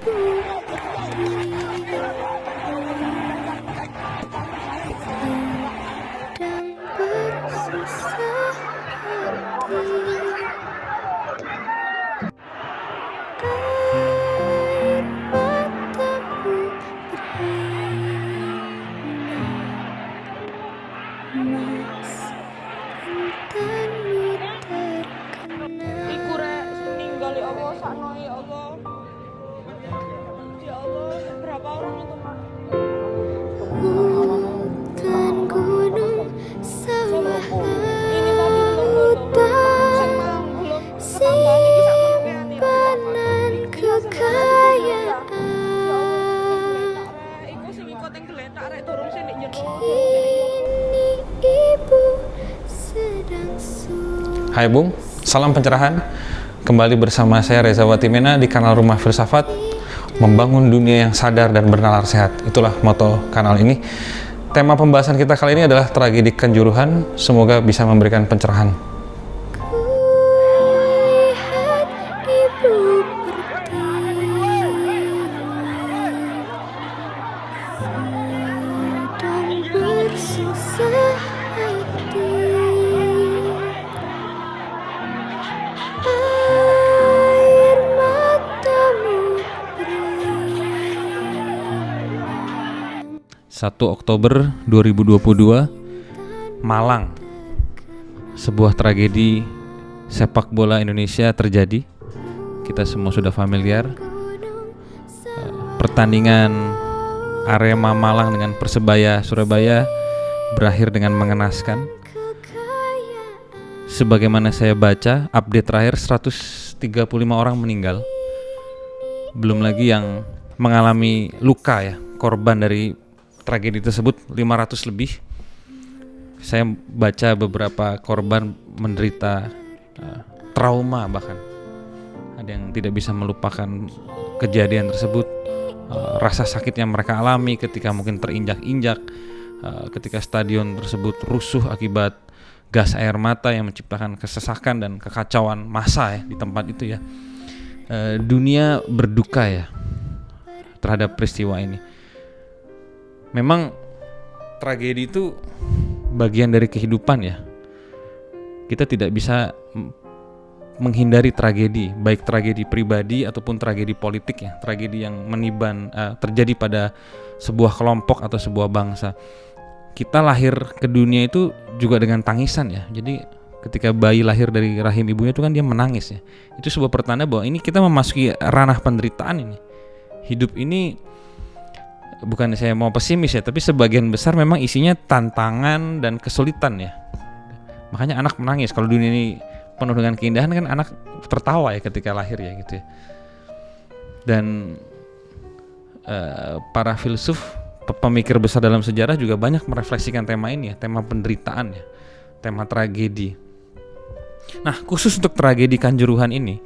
Iku rek meninggal ya Allah, sakno ya Allah. Ya Allah, berapa orang itu? Hutan, gunung, sawah, Ini tadi lautan, simpanan kekayaan. Iku sing ikut yang geletak rek durung sing nek jero. Kini ibu sedang susah. Hai Bung, salam pencerahan. Kembali bersama saya Reza Watimena di kanal Rumah Filsafat, membangun dunia yang sadar dan bernalar sehat. Itulah moto kanal ini. Tema pembahasan kita kali ini adalah tragedi Kanjuruhan. Semoga bisa memberikan pencerahan. Kulihat ibu berdiri sedang bersusah hati. Air matamu berimbang. 1 Oktober 2022, Malang. Sebuah tragedi sepak bola Indonesia terjadi. Kita semua sudah familiar. Pertandingan Arema Malang dengan Persebaya Surabaya berakhir dengan mengenaskan. Sebagaimana saya baca, update terakhir 135 orang meninggal. Belum lagi yang mengalami luka ya, korban dari tragedi tersebut 500 lebih. Saya baca beberapa korban menderita trauma, bahkan ada yang tidak bisa melupakan kejadian tersebut, rasa sakit yang mereka alami ketika mungkin terinjak-injak, ketika stadion tersebut rusuh akibat gas air mata yang menciptakan kesesakan dan kekacauan massa ya di tempat itu ya. Dunia berduka ya terhadap peristiwa ini. Memang tragedi itu bagian dari kehidupan ya. Kita tidak bisa menghindari tragedi, baik tragedi pribadi ataupun tragedi politik ya, tragedi yang meniban terjadi pada sebuah kelompok atau sebuah bangsa. Kita lahir ke dunia itu juga dengan tangisan ya. Jadi ketika bayi lahir dari rahim ibunya itu kan dia menangis ya. Itu sebuah pertanda bahwa ini kita memasuki ranah penderitaan ini. Hidup ini, bukan saya mau pesimis ya, tapi sebagian besar memang isinya tantangan dan kesulitan ya. Makanya anak menangis. Kalau dunia ini penuh dengan keindahan kan anak tertawa ya ketika lahir ya gitu ya. Dan para filsuf, pemikir besar dalam sejarah juga banyak merefleksikan tema ini ya, tema penderitaan ya, tema tragedi. Nah, khusus untuk tragedi Kanjuruhan ini,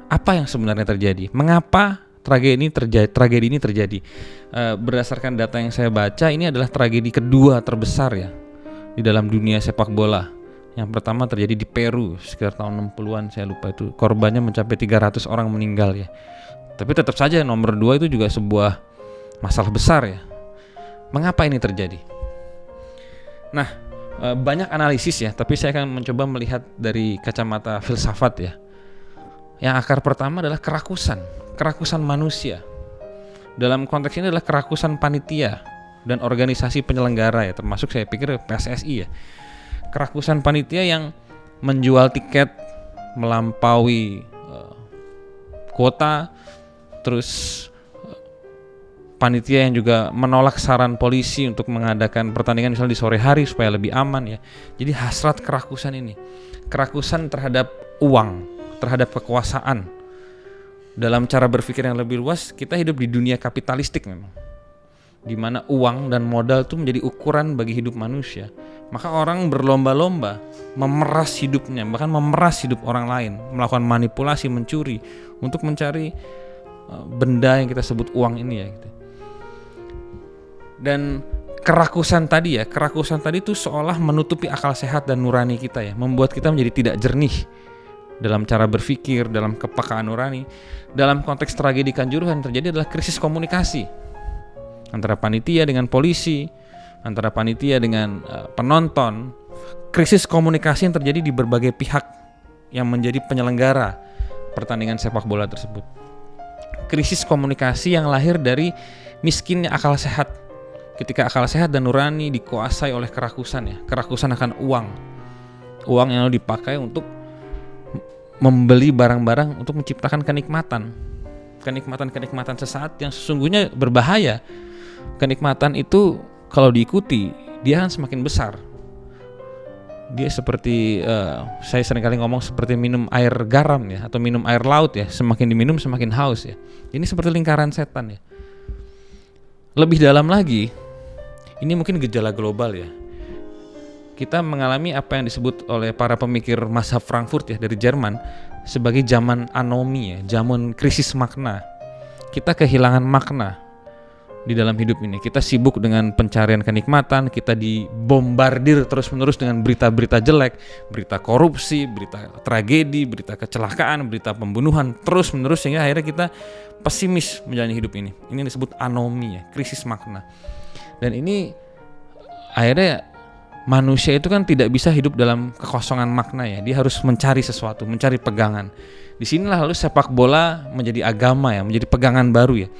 apa yang sebenarnya terjadi? Mengapa tragedi ini terjadi? Berdasarkan data yang saya baca, ini adalah tragedi kedua terbesar ya di dalam dunia sepak bola. Yang pertama terjadi di Peru sekitar tahun 60-an, saya lupa itu. Korbannya mencapai 300 orang meninggal ya. Tapi tetap saja nomor 2 itu juga sebuah masalah besar ya. Mengapa ini terjadi? Nah, banyak analisis ya, tapi saya akan mencoba melihat dari kacamata filsafat ya. Yang akar pertama adalah kerakusan manusia. Dalam konteks ini adalah kerakusan panitia dan organisasi penyelenggara ya, termasuk saya pikir PSSI ya. Kerakusan panitia yang menjual tiket melampaui kuota, terus panitia yang juga menolak saran polisi untuk mengadakan pertandingan misalnya di sore hari supaya lebih aman ya. Jadi hasrat kerakusan ini, kerakusan terhadap uang, terhadap kekuasaan. Dalam cara berpikir yang lebih luas, kita hidup di dunia kapitalistik memang, di mana uang dan modal itu menjadi ukuran bagi hidup manusia. Maka orang berlomba-lomba memeras hidupnya, bahkan memeras hidup orang lain, melakukan manipulasi, mencuri untuk mencari benda yang kita sebut uang ini ya gitu. Dan kerakusan tadi Kerakusan itu seolah menutupi akal sehat dan nurani kita ya, membuat kita menjadi tidak jernih, dalam cara berpikir, dalam kepekaan nurani. Dalam konteks tragedi Kanjuruhan terjadi adalah krisis komunikasi antara panitia dengan polisi, antara panitia dengan penonton. Krisis komunikasi yang terjadi di berbagai pihak yang menjadi penyelenggara pertandingan sepak bola tersebut. Krisis komunikasi yang lahir dari miskinnya akal sehat. Ketika akal sehat dan nurani dikuasai oleh kerakusan ya, kerakusan akan uang yang lalu dipakai untuk membeli barang-barang untuk menciptakan kenikmatan sesaat yang sesungguhnya berbahaya. Kenikmatan itu kalau diikuti dia akan semakin besar. Dia seperti saya seringkali ngomong seperti minum air garam ya, atau minum air laut ya, semakin diminum semakin haus ya. Ini seperti lingkaran setan ya. Lebih dalam lagi, ini mungkin gejala global ya. Kita mengalami apa yang disebut oleh para pemikir mazhab Frankfurt ya dari Jerman sebagai zaman anomi ya, zaman krisis makna. Kita kehilangan makna di dalam hidup ini. Kita sibuk dengan pencarian kenikmatan, kita dibombardir terus-menerus dengan berita-berita jelek, berita korupsi, berita tragedi, berita kecelakaan, berita pembunuhan terus-menerus sehingga akhirnya kita pesimis menjalani hidup ini. Ini disebut anomi ya, krisis makna. Dan ini akhirnya manusia itu kan tidak bisa hidup dalam kekosongan makna ya. Dia harus mencari sesuatu, mencari pegangan. Disinilah lalu sepak bola menjadi agama ya, menjadi pegangan baru ya.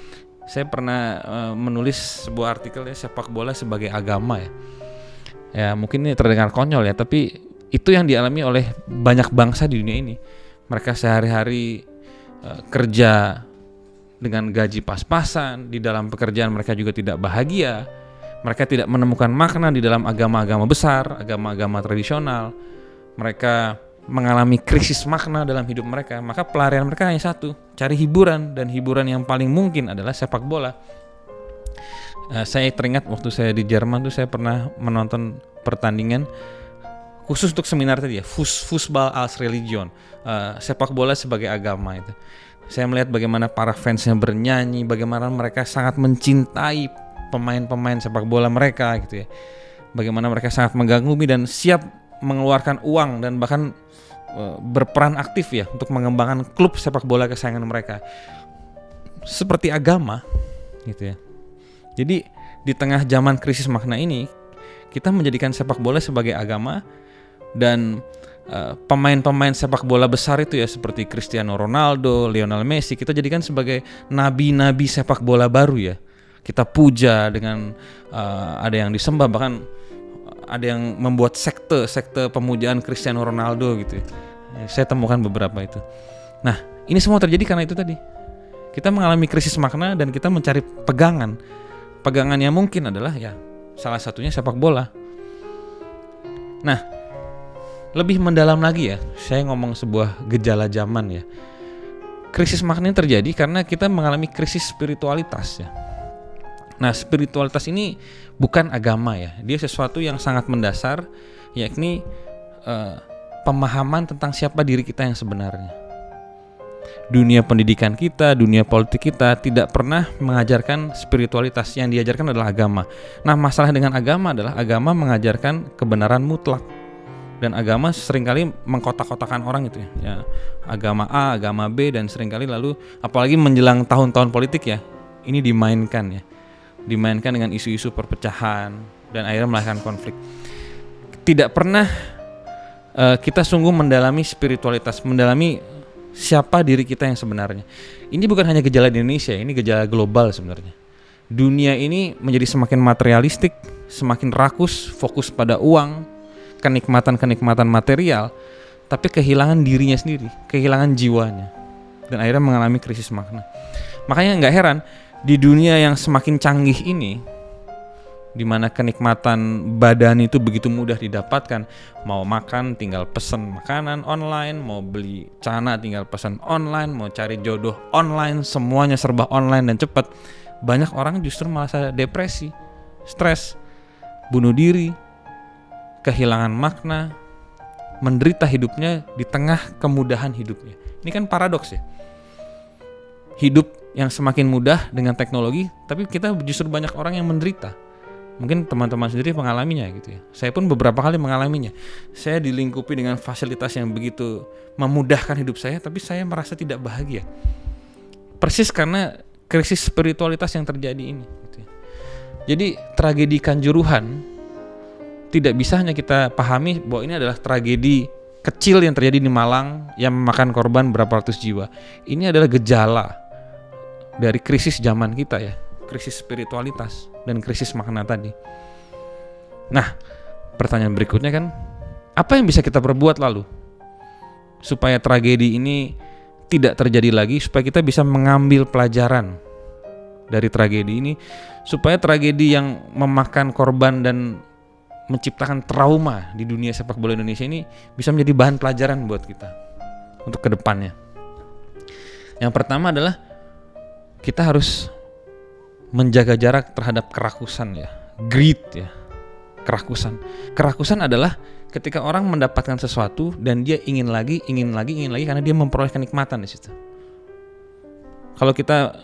Saya pernah menulis sebuah artikel ya, sepak bola sebagai agama ya. Ya mungkin ini terdengar konyol ya, tapi itu yang dialami oleh banyak bangsa di dunia ini. Mereka sehari-hari kerja dengan gaji pas-pasan, di dalam pekerjaan mereka juga tidak bahagia. Mereka tidak menemukan makna di dalam agama-agama besar, agama-agama tradisional. Mereka mengalami krisis makna dalam hidup mereka. Maka pelarian mereka hanya satu, cari hiburan. Dan hiburan yang paling mungkin adalah sepak bola. Saya teringat waktu saya di Jerman tuh saya pernah menonton pertandingan khusus untuk seminar tadi ya, Fußball als Religion, sepak bola sebagai agama itu. Saya melihat bagaimana para fansnya bernyanyi, bagaimana mereka sangat mencintai pemain-pemain sepak bola mereka gitu ya. Bagaimana mereka sangat mengagumi dan siap mengeluarkan uang dan bahkan berperan aktif ya untuk mengembangkan klub sepak bola kesayangan mereka. Seperti agama gitu ya. Jadi di tengah zaman krisis makna ini kita menjadikan sepak bola sebagai agama dan pemain-pemain sepak bola besar itu ya seperti Cristiano Ronaldo, Lionel Messi kita jadikan sebagai nabi-nabi sepak bola baru ya. Kita puja dengan ada yang disembah, bahkan ada yang membuat sekte pemujaan Cristiano Ronaldo gitu ya. Saya temukan beberapa itu. Nah ini semua terjadi karena itu tadi. Kita mengalami krisis makna dan kita mencari pegangan. Pegangan yang mungkin adalah ya salah satunya sepak bola. Nah lebih mendalam lagi ya, saya ngomong sebuah gejala zaman ya. Krisis makna ini terjadi karena kita mengalami krisis spiritualitas ya. Nah spiritualitas ini bukan agama ya, dia sesuatu yang sangat mendasar, yakni pemahaman tentang siapa diri kita yang sebenarnya. Dunia pendidikan kita, dunia politik kita tidak pernah mengajarkan spiritualitas, yang diajarkan adalah agama. Nah masalah dengan agama adalah agama mengajarkan kebenaran mutlak. Dan agama seringkali mengkotak-kotakan orang itu ya. Agama A, agama B, dan seringkali lalu apalagi menjelang tahun-tahun politik ya, ini dimainkan ya. Dimainkan dengan isu-isu perpecahan dan akhirnya melahirkan konflik. Tidak pernah kita sungguh mendalami spiritualitas, mendalami siapa diri kita yang sebenarnya. Ini bukan hanya gejala di Indonesia, ini gejala global sebenarnya. Dunia ini menjadi semakin materialistik, semakin rakus, fokus pada uang, kenikmatan-kenikmatan material, tapi kehilangan dirinya sendiri, kehilangan jiwanya, dan akhirnya mengalami krisis makna. Makanya nggak heran di dunia yang semakin canggih ini, di mana kenikmatan badan itu begitu mudah didapatkan, mau makan tinggal pesen makanan online, mau beli celana tinggal pesan online, mau cari jodoh online, semuanya serba online dan cepat. Banyak orang justru merasa depresi, stres, bunuh diri, kehilangan makna, menderita hidupnya di tengah kemudahan hidupnya. Ini kan paradoks ya. Hidup yang semakin mudah dengan teknologi, tapi kita justru banyak orang yang menderita Mungkin teman-teman sendiri mengalaminya gitu ya. Saya pun beberapa kali mengalaminya. Saya dilingkupi dengan fasilitas yang begitu memudahkan hidup saya, tapi saya merasa tidak bahagia. Persis karena krisis spiritualitas yang terjadi ini gitu ya. Jadi tragedi Kanjuruhan tidak bisa hanya kita pahami bahwa ini adalah tragedi kecil yang terjadi di Malang yang memakan korban berapa ratus jiwa. Ini adalah gejala dari krisis zaman kita ya, krisis spiritualitas dan krisis makna tadi. Nah, pertanyaan berikutnya kan, apa yang bisa kita perbuat lalu supaya tragedi ini tidak terjadi lagi, supaya kita bisa mengambil pelajaran dari tragedi ini, supaya tragedi yang memakan korban dan menciptakan trauma di dunia sepak bola Indonesia ini bisa menjadi bahan pelajaran buat kita untuk kedepannya. Yang pertama adalah kita harus menjaga jarak terhadap kerakusan ya, greed ya, kerakusan. Kerakusan adalah ketika orang mendapatkan sesuatu dan dia ingin lagi karena dia memperoleh kenikmatan di situ. Kalau kita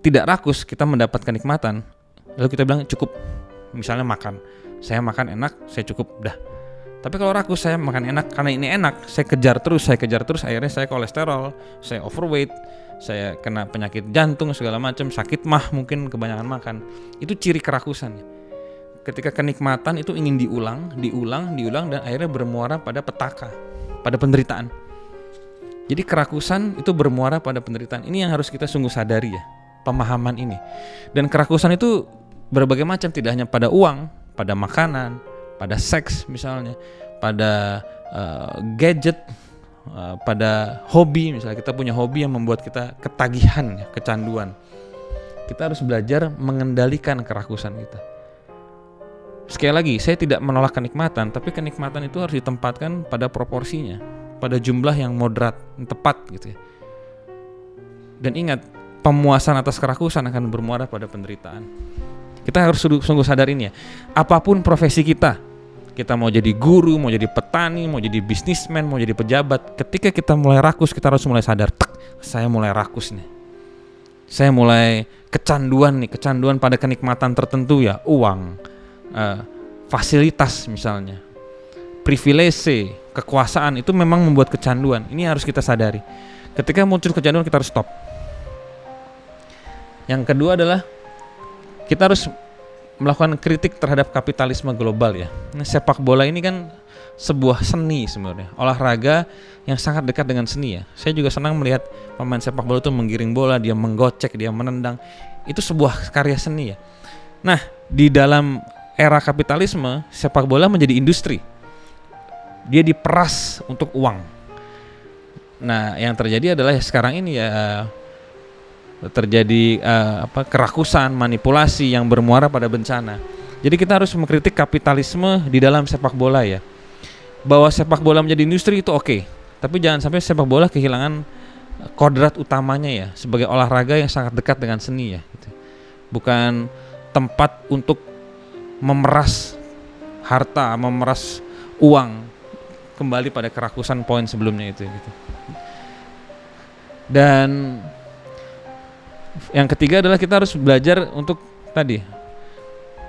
tidak rakus, kita mendapatkan kenikmatan, lalu kita bilang cukup. Misalnya makan, saya makan enak, saya cukup dah. Tapi kalau rakus, saya makan enak karena ini enak, saya kejar terus, akhirnya saya kolesterol, saya overweight, saya kena penyakit jantung segala macam, sakit mah mungkin kebanyakan makan. Itu ciri kerakusan. Ketika kenikmatan itu ingin diulang dan akhirnya bermuara pada petaka, pada penderitaan. Jadi kerakusan itu bermuara pada penderitaan. Ini yang harus kita sungguh sadari ya, pemahaman ini. Dan kerakusan itu berbagai macam, tidak hanya pada uang, pada makanan, pada seks misalnya, pada gadget, pada hobi. Misalnya kita punya hobi yang membuat kita ketagihan, ya, kecanduan. Kita harus belajar mengendalikan kerakusan kita. Sekali lagi, saya tidak menolak kenikmatan, tapi kenikmatan itu harus ditempatkan pada proporsinya, pada jumlah yang moderat, yang tepat gitu ya. Dan ingat, pemuasan atas kerakusan akan bermuara pada penderitaan. Kita harus sungguh sadar ini ya. Apapun profesi kita mau jadi guru, mau jadi petani, mau jadi bisnismen, mau jadi pejabat, ketika kita mulai rakus, kita harus mulai sadar, saya mulai rakus nih. Saya mulai kecanduan pada kenikmatan tertentu ya, uang, fasilitas misalnya, privilege, kekuasaan, itu memang membuat kecanduan. Ini harus kita sadari. Ketika muncul kecanduan, kita harus stop. Yang kedua adalah kita harus melakukan kritik terhadap kapitalisme global ya. Nah, sepak bola ini kan sebuah seni sebenarnya, olahraga yang sangat dekat dengan seni ya. Saya juga senang melihat pemain sepak bola itu menggiring bola, dia menggocek, dia menendang. Itu sebuah karya seni ya. Nah, di dalam era kapitalisme, sepak bola menjadi industri. Dia diperas untuk uang. Nah, yang terjadi adalah sekarang ini ya terjadi kerakusan, manipulasi yang bermuara pada bencana. Jadi kita harus mengkritik kapitalisme di dalam sepak bola ya. Bahwa sepak bola menjadi industri itu oke, tapi jangan sampai sepak bola kehilangan kodrat utamanya ya, sebagai olahraga yang sangat dekat dengan seni ya gitu. Bukan tempat untuk memeras harta, memeras uang, kembali pada kerakusan poin sebelumnya itu gitu. Dan yang ketiga adalah kita harus belajar untuk tadi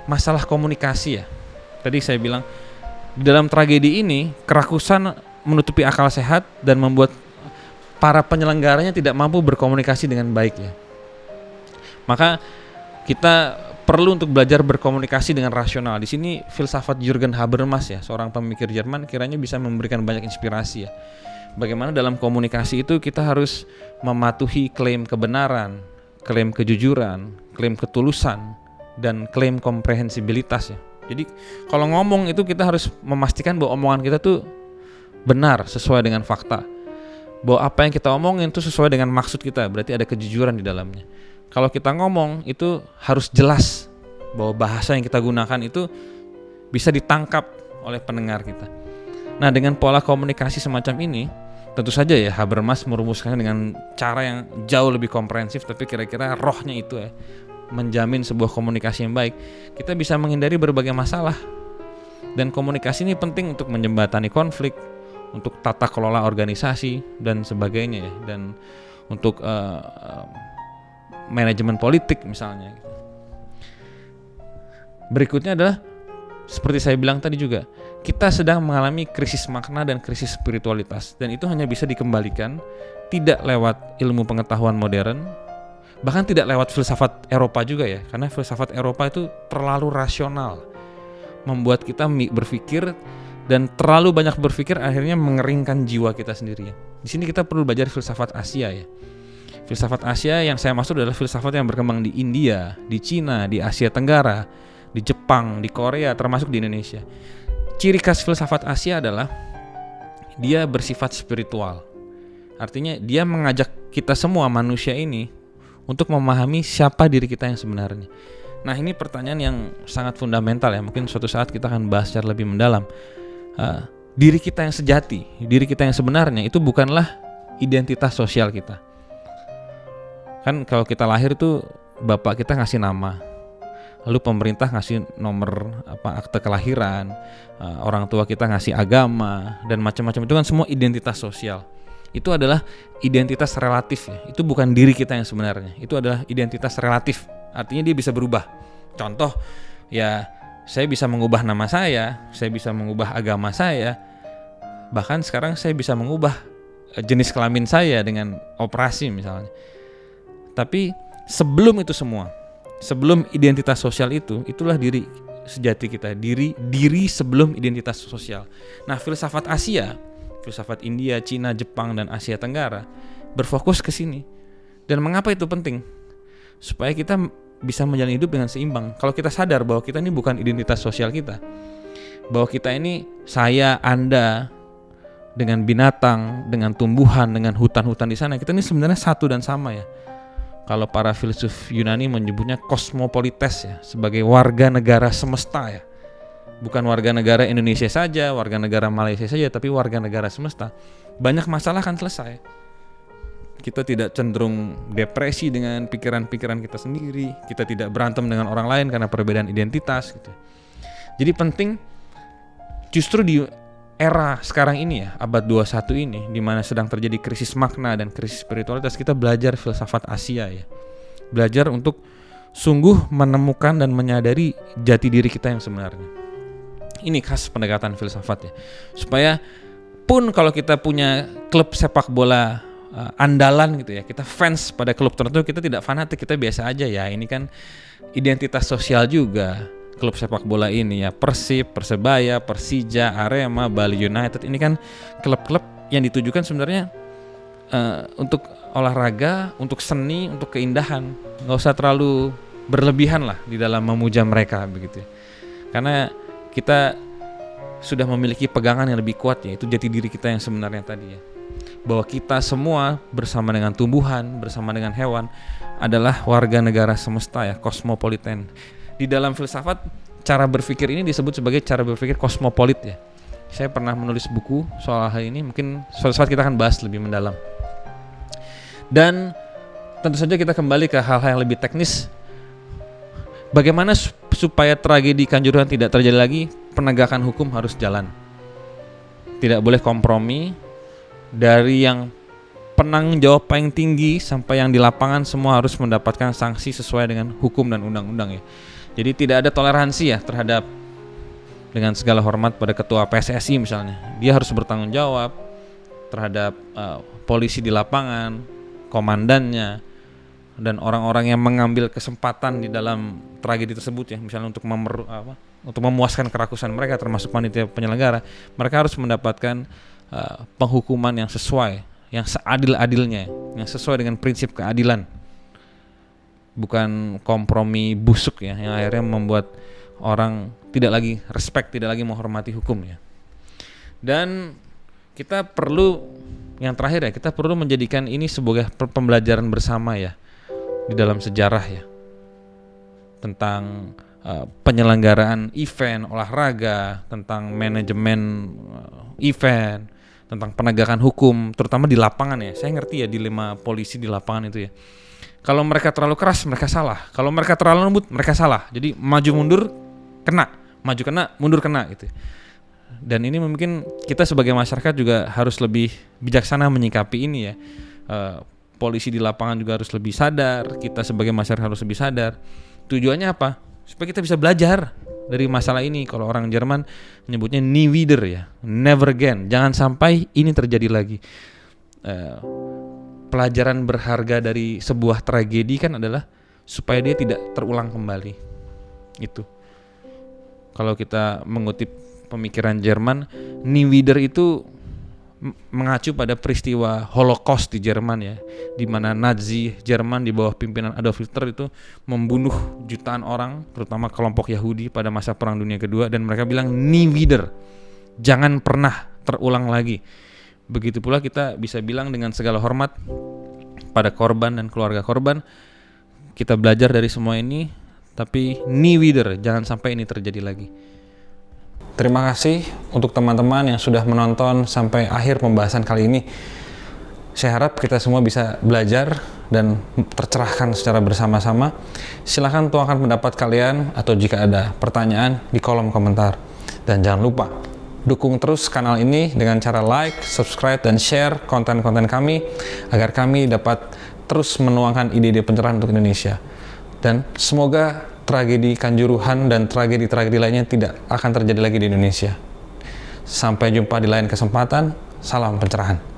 masalah komunikasi ya. Tadi saya bilang di dalam tragedi ini kerakusan menutupi akal sehat dan membuat para penyelenggaranya tidak mampu berkomunikasi dengan baik ya. Maka kita perlu untuk belajar berkomunikasi dengan rasional. Di sini filsafat Jürgen Habermas ya, seorang pemikir Jerman, kiranya bisa memberikan banyak inspirasi ya. Bagaimana dalam komunikasi itu kita harus mematuhi klaim kebenaran, klaim kejujuran, klaim ketulusan, dan klaim komprehensibilitas ya. Jadi kalau ngomong itu kita harus memastikan bahwa omongan kita tuh benar, sesuai dengan fakta. Bahwa apa yang kita omongin itu sesuai dengan maksud kita, berarti ada kejujuran di dalamnya. Kalau kita ngomong itu harus jelas bahwa bahasa yang kita gunakan itu bisa ditangkap oleh pendengar kita. Nah, dengan pola komunikasi semacam ini, tentu saja ya Habermas merumuskannya dengan cara yang jauh lebih komprehensif, tapi kira-kira rohnya itu ya, menjamin sebuah komunikasi yang baik. Kita bisa menghindari berbagai masalah. Dan komunikasi ini penting untuk menjembatani konflik, untuk tata kelola organisasi dan sebagainya ya, dan untuk manajemen politik misalnya. Berikutnya adalah seperti saya bilang tadi juga, kita sedang mengalami krisis makna dan krisis spiritualitas, dan itu hanya bisa dikembalikan tidak lewat ilmu pengetahuan modern, bahkan tidak lewat filsafat Eropa juga ya, karena filsafat Eropa itu terlalu rasional, membuat kita berpikir, dan terlalu banyak berpikir akhirnya mengeringkan jiwa kita sendiri ya. Di sini kita perlu belajar filsafat Asia ya. Filsafat Asia yang saya maksud adalah filsafat yang berkembang di India, di Cina, di Asia Tenggara, di Jepang, di Korea, termasuk di Indonesia. Ciri khas filsafat Asia adalah dia bersifat spiritual. Artinya dia mengajak kita semua manusia ini untuk memahami siapa diri kita yang sebenarnya. Nah, ini pertanyaan yang sangat fundamental ya. Mungkin suatu saat kita akan bahas secara lebih mendalam. Diri kita yang sejati, diri kita yang sebenarnya itu bukanlah identitas sosial kita. Kan kalau kita lahir tuh bapak kita ngasih nama, lalu pemerintah ngasih nomor akte kelahiran, orang tua kita ngasih agama dan macam-macam, itu kan semua identitas sosial. Itu adalah identitas relatif ya. Itu bukan diri kita yang sebenarnya. Itu adalah identitas relatif. Artinya dia bisa berubah. Contoh ya, saya bisa mengubah nama saya bisa mengubah agama saya. Bahkan sekarang saya bisa mengubah jenis kelamin saya dengan operasi misalnya. Tapi sebelum itu semua, sebelum identitas sosial itu, itulah diri sejati kita, diri sebelum identitas sosial. Nah, filsafat Asia, filsafat India, Cina, Jepang, dan Asia Tenggara berfokus ke sini. Dan mengapa itu penting? Supaya kita bisa menjalani hidup dengan seimbang. Kalau kita sadar bahwa kita ini bukan identitas sosial kita, bahwa kita ini saya, Anda, dengan binatang, dengan tumbuhan, dengan hutan-hutan di sana, kita ini sebenarnya satu dan sama ya. Kalau para filsuf Yunani menyebutnya kosmopolites ya, sebagai warga negara semesta ya. Bukan warga negara Indonesia saja, warga negara Malaysia saja, tapi warga negara semesta. Banyak masalah akan selesai. Kita tidak cenderung depresi dengan pikiran-pikiran kita sendiri. Kita tidak berantem dengan orang lain karena perbedaan identitas gitu. Jadi penting justru di era sekarang ini ya, abad 21 ini, di mana sedang terjadi krisis makna dan krisis spiritualitas, kita belajar filsafat Asia ya. Belajar untuk sungguh menemukan dan menyadari jati diri kita yang sebenarnya. Ini khas pendekatan filsafat ya. Supaya pun kalau kita punya klub sepak bola andalan gitu ya, kita fans pada klub tertentu, kita tidak fanatik, kita biasa aja ya. Ini kan identitas sosial juga. Klub sepak bola ini ya, Persib, Persebaya, Persija, Arema, Bali United, ini kan klub-klub yang ditujukan sebenarnya untuk olahraga, untuk seni, untuk keindahan. Nggak usah terlalu berlebihan lah di dalam memuja mereka begitu. Karena kita sudah memiliki pegangan yang lebih kuat ya, itu jati diri kita yang sebenarnya tadi ya. Bahwa kita semua bersama dengan tumbuhan, bersama dengan hewan adalah warga negara semesta ya, kosmopolitan. Di dalam filsafat, cara berpikir ini disebut sebagai cara berpikir kosmopolit ya. Saya pernah menulis buku soal hal ini, mungkin suatu saat kita akan bahas lebih mendalam. Dan tentu saja kita kembali ke hal-hal yang lebih teknis. Bagaimana supaya tragedi Kanjuruhan tidak terjadi lagi? Penegakan hukum harus jalan. Tidak boleh kompromi. Dari yang penanggung jawab paling tinggi sampai yang di lapangan, semua harus mendapatkan sanksi sesuai dengan hukum dan undang-undang ya. Jadi tidak ada toleransi ya terhadap, dengan segala hormat pada ketua PSSI misalnya, dia harus bertanggung jawab terhadap polisi di lapangan, komandannya, dan orang-orang yang mengambil kesempatan di dalam tragedi tersebut ya, misalnya untuk memuaskan kerakusan mereka, termasuk panitia penyelenggara, mereka harus mendapatkan penghukuman yang sesuai, yang seadil-adilnya, yang sesuai dengan prinsip keadilan. Bukan kompromi busuk ya, yang akhirnya membuat orang tidak lagi respect, tidak lagi menghormati hukum ya. Dan kita perlu, yang terakhir ya, kita perlu menjadikan ini sebagai pembelajaran bersama ya, di dalam sejarah ya, tentang penyelenggaraan event olahraga, tentang manajemen event, tentang penegakan hukum, terutama di lapangan ya. Saya ngerti ya dilema polisi di lapangan itu ya. Kalau mereka terlalu keras, mereka salah. Kalau mereka terlalu lembut, mereka salah. Jadi maju mundur kena, maju kena, mundur kena gitu. Dan ini mungkin kita sebagai masyarakat juga harus lebih bijaksana menyikapi ini ya. Polisi di lapangan juga harus lebih sadar, kita sebagai masyarakat harus lebih sadar. Tujuannya apa? supaya kita bisa belajar dari masalah ini. Kalau orang Jerman menyebutnya nie wieder ya, never again, jangan sampai ini terjadi lagi. Pelajaran berharga dari sebuah tragedi kan adalah supaya dia tidak terulang kembali. Itu kalau kita mengutip pemikiran Jerman, nie wieder itu mengacu pada peristiwa Holocaust di Jerman ya, di mana Nazi Jerman di bawah pimpinan Adolf Hitler itu membunuh jutaan orang, terutama kelompok Yahudi pada masa Perang Dunia Kedua, dan mereka bilang nie wieder, jangan pernah terulang lagi. Begitu pula kita bisa bilang dengan segala hormat pada korban dan keluarga korban, kita belajar dari semua ini, tapi nie wieder, jangan sampai ini terjadi lagi. Terima kasih untuk teman-teman yang sudah menonton sampai akhir pembahasan kali ini. Saya harap kita semua bisa belajar dan tercerahkan secara bersama-sama. Silahkan tuangkan pendapat kalian atau jika ada pertanyaan di kolom komentar. Dan jangan lupa, dukung terus kanal ini dengan cara like, subscribe, dan share konten-konten kami agar kami dapat terus menuangkan ide-ide pencerahan untuk Indonesia. Dan semoga tragedi Kanjuruhan dan tragedi-tragedi lainnya tidak akan terjadi lagi di Indonesia. Sampai jumpa di lain kesempatan. Salam pencerahan.